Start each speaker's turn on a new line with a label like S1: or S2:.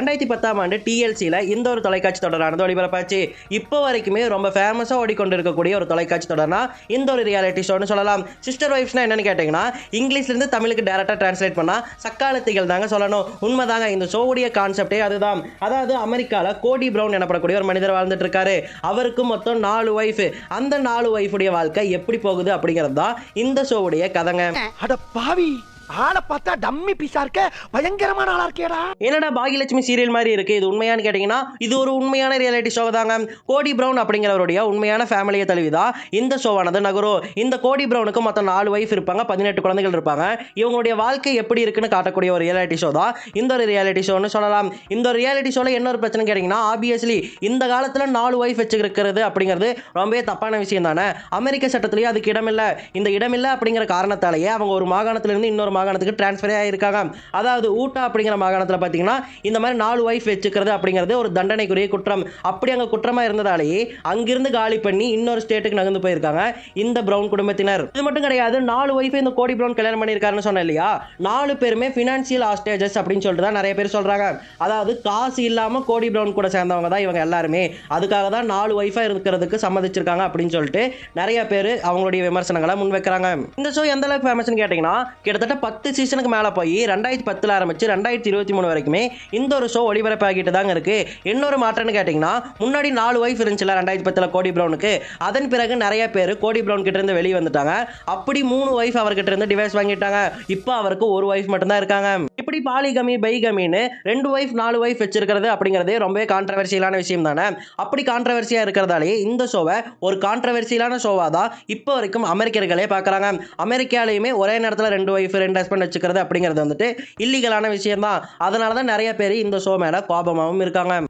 S1: 2010ஆம் ஆண்டு டிஎல்சியில் இந்த ஒரு தொலைக்காட்சி தொடரானது ஒளிபரப்பாச்சு. இப்போ வரைக்குமே ரொம்ப ஃபேமஸாக ஓடிக்கொண்டிருக்கக்கூடிய ஒரு தொலைக்காட்சி தொடர்னா இந்த ஒரு ரியாலிட்டி ஷோன்னு சொல்லலாம். சிஸ்டர் வைஃப்ஸ்னா என்னன்னு கேட்டிங்கன்னா, இங்கிலீஷ்லேருந்து தமிழுக்கு டேரெக்டாக டிரான்ஸ்லேட் பண்ணால் சக்காலத்திகள் தாங்க சொல்லணும். உண்மைதாங்க, இந்த ஷோவுடைய கான்செப்டே அதுதான். அதாவது அமெரிக்காவில் கோடி ப்ரவுன் எனப்படக்கூடிய ஒரு மனிதர் வாழ்ந்துட்டு இருக்காரு. அவருக்கு மொத்தம் 4 ஒய்ஃப். அந்த 4 ஒய்ஃபுடைய வாழ்க்கை எப்படி போகுது அப்படிங்கிறது தான் இந்த ஷோவுடைய கதைங்க.
S2: அட பாவி, ஆளை பார்த்தா டம்மி பீஸா இருக்க, பயங்கரமான ஆளா இருக்கேடா.
S1: என்னடா பாகியலட்சுமி சீரியல் மாதிரி இருக்கு, இது உண்மையானு கேட்டீங்கன்னா இது ஒரு உண்மையான ரியாலிட்டி ஷோ தாங்க. கோடி ப்ரவுன் அப்படிங்கிறவருடைய உண்மையான ஃபேமிலியை தழுவிதான் இந்த ஷோவானது நகரும். இந்த கோடி ப்ரவுனுக்கு மொத்தம் 4 ஒய்ஃப் இருப்பாங்க, 18 குழந்தைகள் இருப்பாங்க. இவங்களுடைய வாழ்க்கை எப்படி இருக்குன்னு காட்டக்கூடிய ஒரு ரியாலிட்டி ஷோ தான் இந்த ஒரு ரியாலிட்டி ஷோன்னு சொல்லலாம். இந்த ரியாலிட்டி ஷோல என்ன ஒரு பிரச்சனை கேட்டீங்கன்னா, ஆப்வியஸ்லி இந்த காலத்துல 4 ஒய்ஃப் வச்சுக்கிறது அப்படிங்கிறது ரொம்பவே தப்பான விஷயம் தானே. அமெரிக்க சட்டத்திலேயே அதுக்கு இடமில்லை. இந்த இடமில்லை அப்படிங்கிற காரணத்தாலேயே அவங்க ஒரு மாகாணத்திலிருந்து இன்னொரு மாகாணத்துக்கு டிரான்ஸ்ஃபர் ஆகியிருக்காங்க. அதாவது ஊட்டா அப்படிங்கிற மாகாணத்தில் பார்த்தீங்கன்னா இந்த மாதிரி 4 ஒய்ஃப் வச்சுக்கிறது அப்படிங்கிறது ஒரு தண்டனைக்குரிய குற்றம். அப்படி அங்கே குற்றமாக இருந்ததாலேயே அங்கிருந்து காலி பண்ணி இன்னொரு ஸ்டேட்டுக்கு நகர்ந்து போயிருக்காங்க இந்த பிரவுன் குடும்பத்தினர். இது மட்டும் கிடையாது, 4 ஒய்ஃப் இந்த கோடி பிரவுன் கல்யாணம் பண்ணியிருக்காருன்னு சொன்னேன் இல்லையா, 4 பேருமே ஃபினான்ஷியல் ஹாஸ்டேஜஸ் அப்படின்னு சொல்லிட்டு தான் நிறைய பேர் சொல்றாங்க. அதாவது காசு இல்லாமல் கோடி பிரவுன் கூட சேர்ந்தவங்க தான் இவங்க எல்லாருமே. அதுக்காக தான் 4 ஒய்ஃபா இருக்கிறதுக்கு சம்மதிச்சிருக்காங்க அப்படின்னு சொல்லிட்டு நிறைய பேர் அவங்களுடைய விமர்சனங்களை முன்வைக்கிறாங்க. இந்த ஷோ எந்த அளவுக்கு ஃபேமஸ்னு கேட்டீங்கன்னா, கிட்டத்தட்ட 10 சீசனுக்கு மேலே போய் 2010 ஆரம்பிச்சு 2023 வரைக்குமே இந்த ஒரு ஷோ ஒளிபரப்பாகிட்டு தாங்க இருக்கு. இன்னொரு மாற்றம்னு கேட்டிங்கன்னா, முன்னாடி 4 ஒய்ஃப் இருந்துச்சுல 2010 கோடி பிரவுனுக்கு, அதன் பிறகு நிறைய பேர் கோடி பிரவுன் கிட்ட இருந்து வெளியே வந்துட்டாங்க. அப்படி 3 ஒய்ஃப் அவர்கிட்ட இருந்து டிவைஸ் வாங்கிட்டாங்க. இப்போ அவருக்கு ஒரு ஒய்ஃப் மட்டும்தான் இருக்காங்க. இப்படி பாலிகமி பைகமின்னு 2 ஒய்ஃப் 4 ஒய்ஃப் வச்சிருக்கிறது அப்படிங்கிறதே ரொம்பவே கான்ட்ரவர்சியலான விஷயம் தானே. அப்படி கான்ட்ரவர்சியா இருக்கிறதாலே இந்த ஷோவை ஒரு கான்ட்ரவர்சியலான ஷோவா தான் இப்போ வரைக்கும் அமெரிக்கர்களே பார்க்குறாங்க. அமெரிக்காலையுமே ஒரே நேரத்தில் 2 ஒய்ஃப் 2 ஹஸ்பண்ட் வச்சுக்கிறது அப்படிங்கிறது வந்துட்டு இல்லீகலான விஷயம் தான். அதனால தான் நிறைய பேர் இந்த ஷோ மேலே கோபமாகவும் இருக்காங்க.